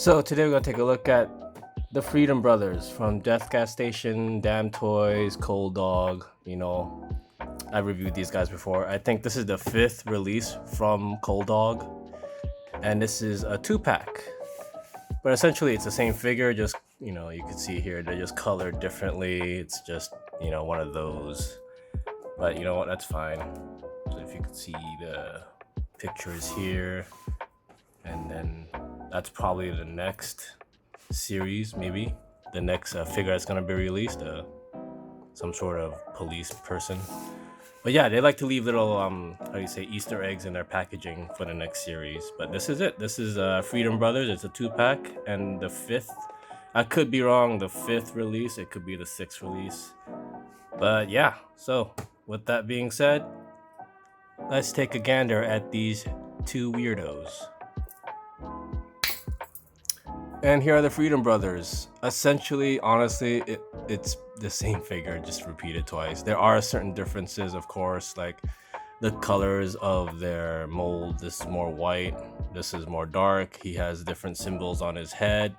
So today we're gonna take a look at the Freedom Brothers from Death Gas Station, DAMTOYS, COALDOG. I've reviewed these guys before. I think this is the 5th release from COALDOG, and this is a 2-pack. But essentially it's the same figure, just you can see here they're just colored differently. It's just one of those. But you know what, that's fine. So if you could see the pictures here, and then that's probably the next series, maybe the next figure that's gonna be released, some sort of police person. But yeah, they like to leave little Easter eggs in their packaging for the next series. But this is it. This is Freedom Brothers. It's a 2-pack, and the 5th, I could be wrong, the 5th release, it could be the 6th release. But yeah, so with that being said, let's take a gander at these two weirdos. And here are the Freedom Brothers. Essentially, honestly, it's the same figure, just repeated twice. There are certain differences, of course, like the colors of their mold. This is more white, this is more dark. He has different symbols on his head.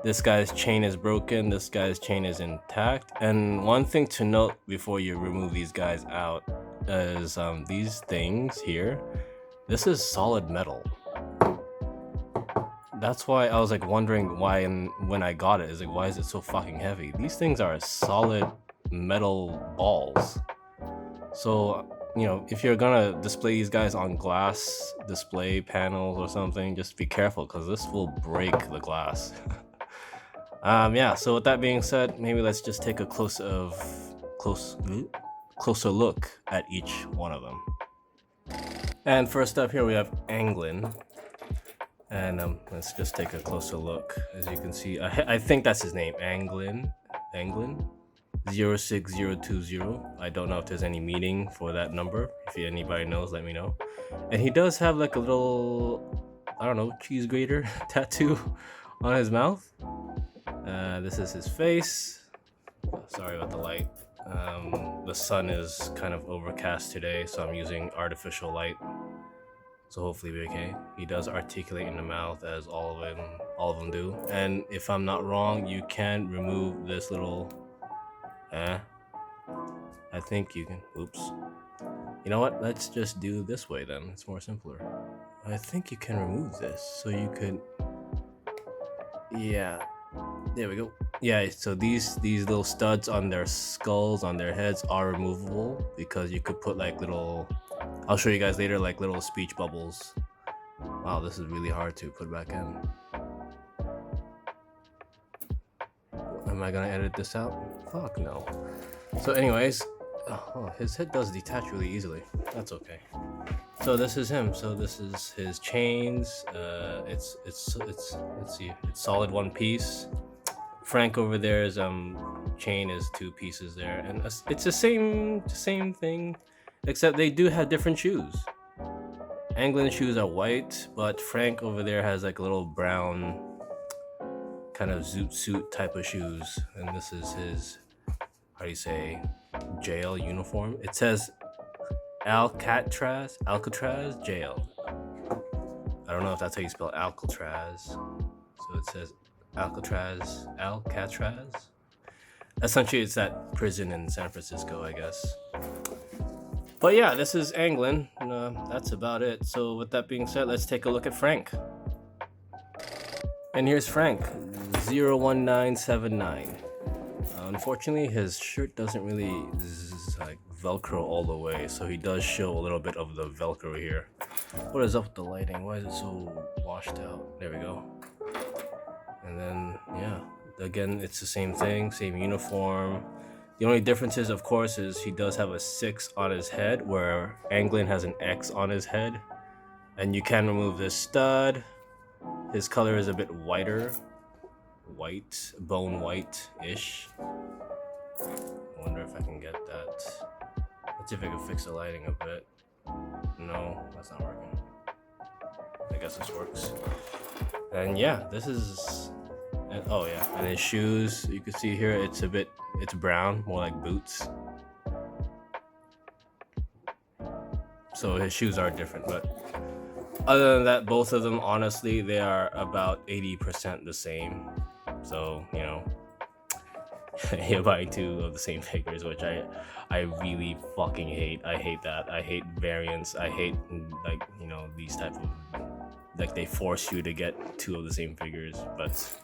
This guy's chain is broken, this guy's chain is intact. And one thing to note before you remove these guys out is these things here. This is solid metal. That's why I was like wondering why, and when I got it, is like, why is it so fucking heavy? These things are solid metal balls. So, if you're gonna display these guys on glass display panels or something, just be careful, because this will break the glass. Yeah, so with that being said, maybe let's just take a closer look at each one of them. And first up here we have Anglin. And let's just take a closer look. As you can see, I think that's his name, Anglin 06020. I don't know if there's any meaning for that number. If anybody knows, let me know. And he does have like a little, I don't know, cheese grater tattoo on his mouth. This is his face. Sorry about the light. The sun is kind of overcast today, so I'm using artificial light. So hopefully we're okay. He does articulate in the mouth, as all of them do. And if I'm not wrong, you can remove this little I think you can. Oops. You know what? Let's just do this way then. It's more simpler. I think you can remove this, so you could. Yeah. There we go. Yeah, so these little studs on their skulls, on their heads, are removable, because you could put like little, I'll show you guys later, like little speech bubbles. Wow, this is really hard to put back in. Am I gonna edit this out? Fuck no. So anyways, oh, his head does detach really easily. That's okay. So this is him. So this is his chains. It's let's see, it's solid one piece. Frank over there's chain is 2 pieces there, and it's the same thing, except they do have different shoes. Anglin's shoes are white, but Frank over there has like a little brown kind of zoot suit type of shoes, and this is his, how do you say, jail uniform. It says Alcatraz jail. I don't know if that's how you spell Alcatraz. So it says Alcatraz. Essentially, it's that prison in San Francisco, I guess. But yeah, this is Anglin. That's about it. So with that being said, let's take a look at Frank. And here's Frank, 01979. Unfortunately, his shirt doesn't really like Velcro all the way, so he does show a little bit of the Velcro here. What is up with the lighting? Why is it so washed out? There we go. And then, yeah, again, it's the same thing, same uniform. The only difference is, of course, is he does have a 6 on his head, where Anglin has an X on his head. And you can remove this stud. His color is a bit whiter. White, bone white-ish. I wonder if I can get that. Let's see if I can fix the lighting a bit. No, that's not working. I guess this works. And yeah, this is, and oh yeah, and his shoes, you can see here, it's brown, more like boots. So his shoes are different, but Other than that, both of them, honestly, they are about 80% the same. So, you know, you're buying two of the same figures, which I really fucking hate. I hate that. I hate variants. I hate, like, you know, these type of, like, they force you to get two of the same figures. But,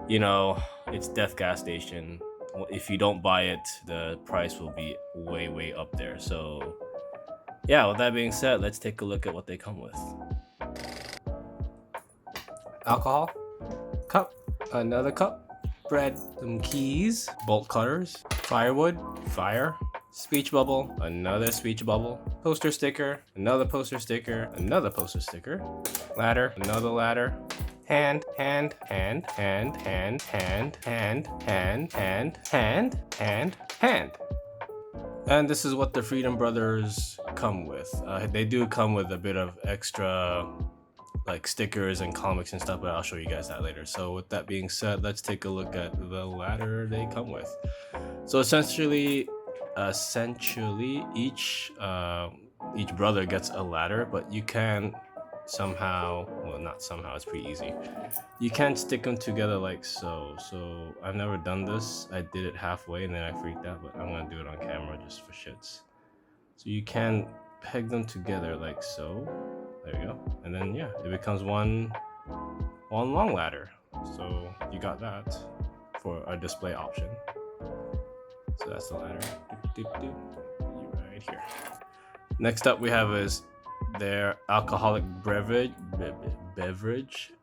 you know, it's Death Gas Station. If you don't buy it, the price will be way, way up there. So, yeah, with that being said, let's take a look at what they come with. Alcohol, cup, another cup, bread, some keys, bolt cutters, firewood, fire, speech bubble, another speech bubble, poster sticker, another poster sticker, another poster sticker, ladder, another ladder, hand, hand, hand, hand, hand, hand, hand, hand, hand, hand, hand, hand. And this is what the Freedom Brothers come with. They do come with a bit of extra, like, stickers and comics and stuff, but I'll show you guys that later. So with that being said, let's take a look at the ladder they come with. So essentially each brother gets a ladder, but you can somehow, well, not somehow, it's pretty easy. You can't stick them together like so. So I've never done this. I did it halfway and then I freaked out, but I'm gonna do it on camera just for shits. So you can peg them together like so. There you go. And then, yeah, it becomes one long ladder. So you got that for a display option. So that's the ladder. Right here. Next up we have is their alcoholic beverage.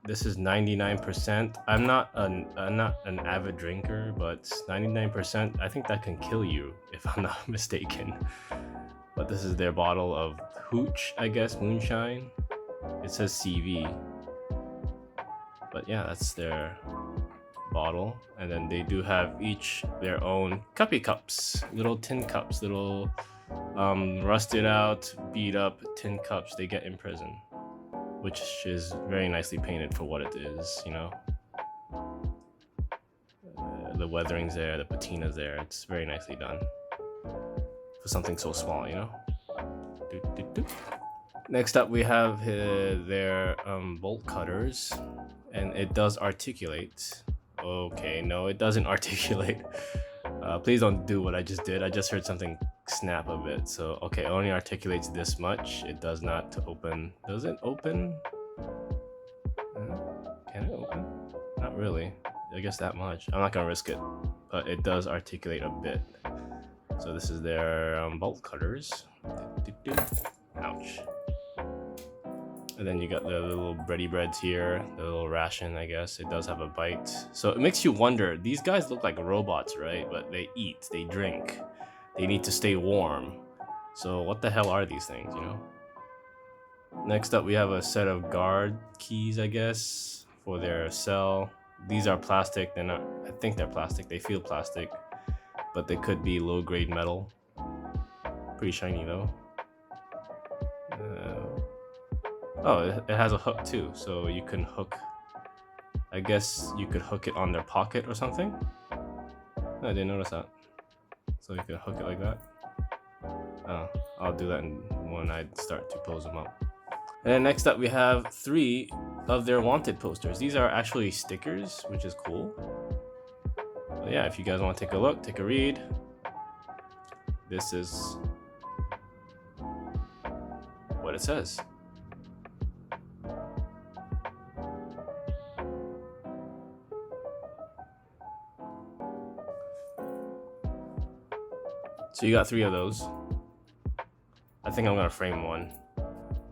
This is 99%. I'm not an avid drinker, but 99%, I think that can kill you if I'm not mistaken. But this is their bottle of hooch, I guess, moonshine. It says CV. But yeah, that's their bottle. And then they do have each their own cuppy cups, little tin cups, little rusted out, beat up tin cups they get in prison, which is very nicely painted for what it is, you know. The weathering's there, the patina's there. It's very nicely done for something so small, you know. Next up we have their bolt cutters, and it does articulate. Okay, no, it doesn't articulate. Please don't do what I just did. I just heard something snap a bit. So, okay, it only articulates this much. It does not open. Does it open? Can it open? Not really. I guess that much. I'm not gonna risk it, but it does articulate a bit. So this is their bolt cutters. Ouch. And then you got the little bready breads here, the little ration, I guess. It does have a bite. So it makes you wonder, these guys look like robots, right? But they eat, they drink, they need to stay warm. So what the hell are these things, you know? Next up, we have a set of guard keys, I guess, for their cell. These are plastic. They're not, I think they're plastic. They feel plastic, but they could be low-grade metal. Pretty shiny, though. Oh, it has a hook, too, so you can hook... I guess you could hook it on their pocket or something? I didn't notice that. So you can hook it like that. Oh, I'll do that when I start to pose them up. And then next up, we have 3 of their wanted posters. These are actually stickers, which is cool. But yeah, if you guys want to take a look, take a read. This is what it says. So you got 3 of those. I think I'm gonna frame one.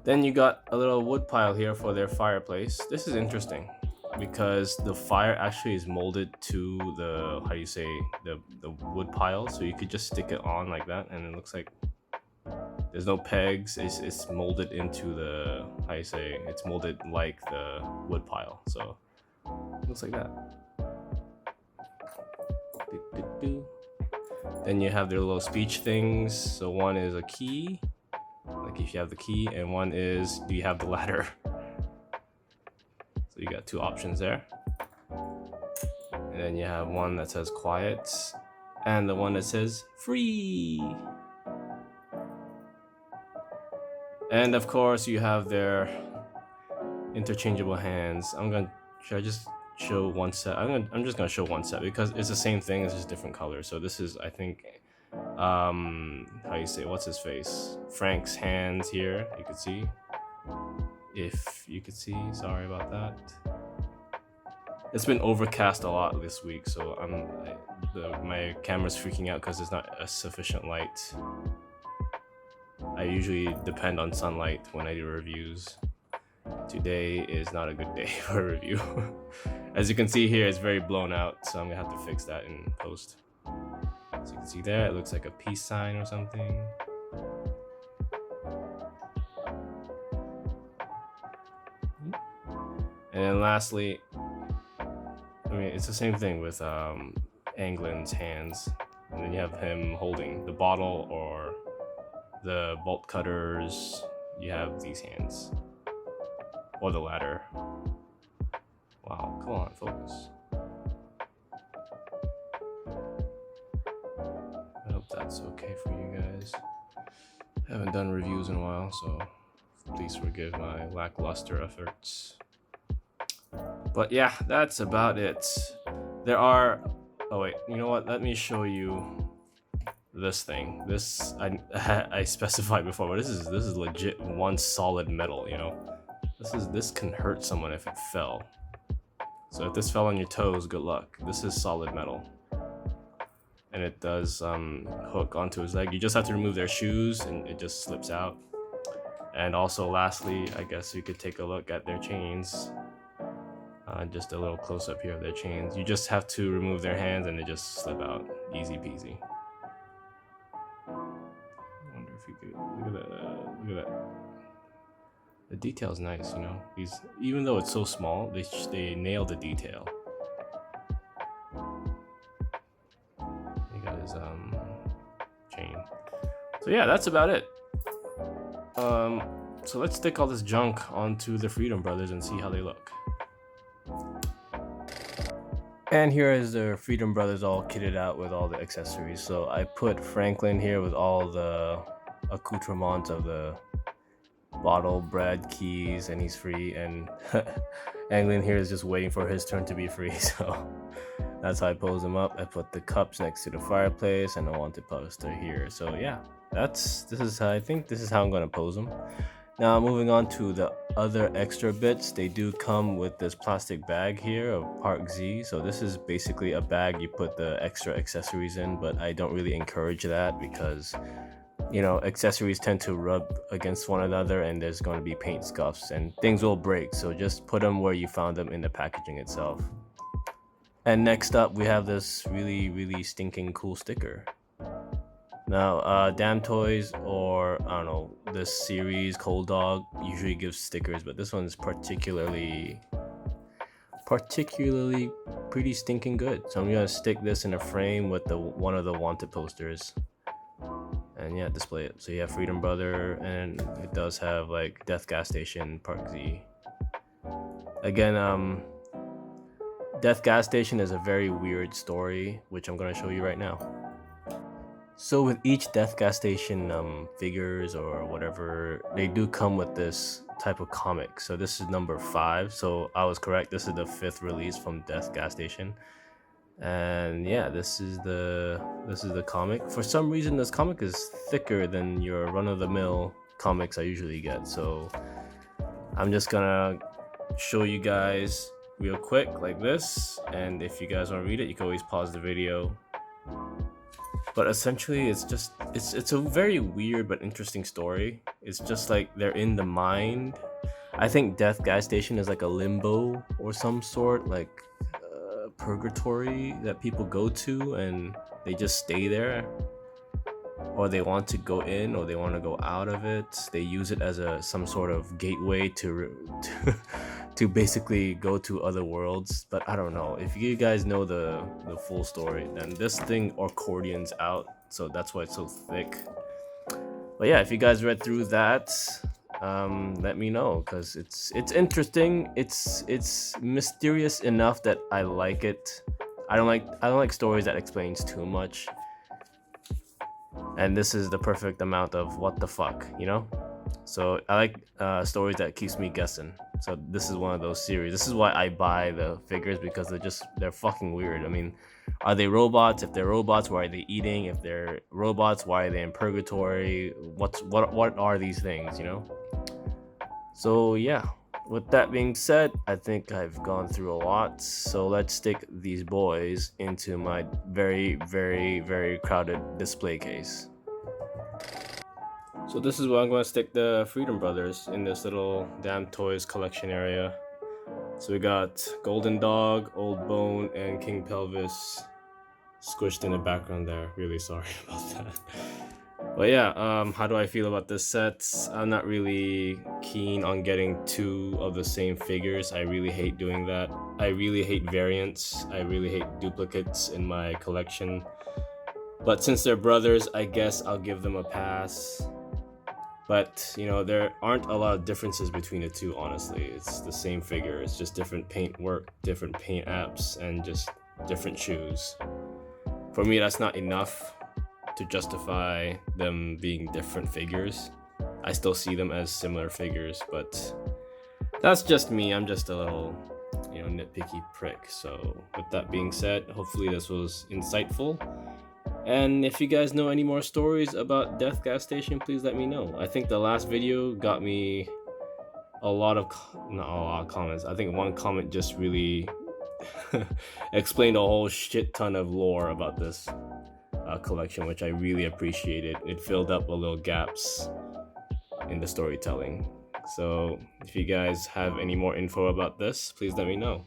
Then you got a little wood pile here for their fireplace. This is interesting because the fire actually is molded to the, how do you say, the wood pile. So you could just stick it on like that, and it looks like there's no pegs. It's molded into the, how do you say, it's molded like the wood pile. So it looks like that. Then you have their little speech things. So one is a key, like if you have the key, and one is, do you have the ladder? So you got 2 options there. And then you have one that says quiet, and the one that says free. And of course you have their interchangeable hands. Should I just show one set? I'm just gonna show one set because it's the same thing, it's just different colors. So this is, I think, how you say, what's his face? Frank's hands here, you could see. If you could see, sorry about that. It's been overcast a lot this week, so my camera's freaking out because there's not a sufficient light. I usually depend on sunlight when I do reviews. Today is not a good day for a review. As you can see here, it's very blown out, so I'm gonna have to fix that in post. So you can see there, it looks like a peace sign or something. And then lastly, I mean, it's the same thing with Anglin's hands. And then you have him holding the bottle or the bolt cutters. You have these hands. Or the ladder. Wow, come on, focus. I hope that's okay for you guys. I haven't done reviews in a while, so please forgive my lackluster efforts. But yeah, that's about it. There are, oh wait, you know what? Let me show you this thing. This I specified before, but this is legit one solid metal. You know, this can hurt someone if it fell. So if this fell on your toes, good luck. This is solid metal, and it does hook onto his leg. You just have to remove their shoes, and it just slips out. And also, lastly, I guess you could take a look at their chains. Just a little close up here of their chains. You just have to remove their hands and they just slip out. Easy peasy. I wonder if you could look at that. Look at that. The detail's nice, you know. Even though it's so small, they nailed the detail. He got his chain. So yeah, that's about it. So let's stick all this junk onto the Freedom Brothers and see how they look. And here is the Freedom Brothers all kitted out with all the accessories. So I put Franklin here with all the accoutrements of the bottle, bread, keys, and he's free. And Anglin here is just waiting for his turn to be free. So that's how I pose him up. I put the cups next to the fireplace and a wanted poster here. So yeah, I think this is how I'm gonna pose him. Now moving on to the other extra bits, they do come with this plastic bag here of Park Z. So this is basically a bag you put the extra accessories in, but I don't really encourage that because, you know, accessories tend to rub against one another and there's going to be paint scuffs and things will break. So just put them where you found them in the packaging itself. And next up, we have this really stinking cool sticker. Now, DAMTOYS or, I don't know, this series, COALDOG, usually gives stickers, but this one is particularly pretty stinking good. So I'm gonna stick this in a frame with one of the wanted posters. And yeah, display it. So you have Freedom Brother, and it does have like Death Gas Station, Park Z. Again, Death Gas Station is a very weird story, which I'm gonna show you right now. So with each Death Gas Station figures or whatever, they do come with this type of comic. So this is number 5. So I was correct. This is the 5th release from Death Gas Station. And yeah, this is the comic. For some reason, this comic is thicker than your run-of-the-mill comics I usually get. So I'm just gonna show you guys real quick like this. And if you guys want to read it, you can always pause the video. But essentially, it's a very weird but interesting story. It's just like they're in the mind. I think Death Gas Station is like a limbo or some sort, like purgatory that people go to and they just stay there, or they want to go in or they want to go out of it. They use it as some sort of gateway to basically go to other worlds. But I don't know if you guys know the full story, then this thing accordions out, so that's why it's so thick. But yeah, if you guys read through that, let me know, because it's interesting. It's mysterious enough that I like it. I don't like stories that explains too much, and this is the perfect amount of what the fuck, you know. So I like stories that keeps me guessing. So this is one of those series. This is why I buy the figures, because they're fucking weird. I mean, are they robots? If they're robots, why are they eating? If they're robots, why are they in purgatory? What are these things, you know? So yeah, with that being said, I think I've gone through a lot. So let's stick these boys into my very, very, very crowded display case. So this is where I'm going to stick the Freedom Brothers, in this little DAMTOYS collection area. So we got Golden Dog, Old Bone, and King Pelvis squished in the background there. Really sorry about that. But yeah, how do I feel about this set? I'm not really keen on getting two of the same figures. I really hate doing that. I really hate variants. I really hate duplicates in my collection. But since they're brothers, I guess I'll give them a pass. But, you know, there aren't a lot of differences between the two, honestly. It's the same figure. It's just different paint work, different paint apps, and just different shoes. For me, that's not enough to justify them being different figures. I still see them as similar figures, but that's just me. I'm just a little, you know, nitpicky prick. So with that being said, hopefully this was insightful. And if you guys know any more stories about Death Gas Station, please let me know. I think the last video got me not a lot of comments. I think one comment just really explained a whole shit ton of lore about this collection, which I really appreciated. It filled up a little gaps in the storytelling. So if you guys have any more info about this, please let me know.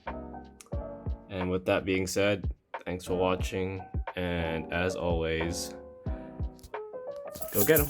And with that being said, thanks for watching, and as always, go get 'em.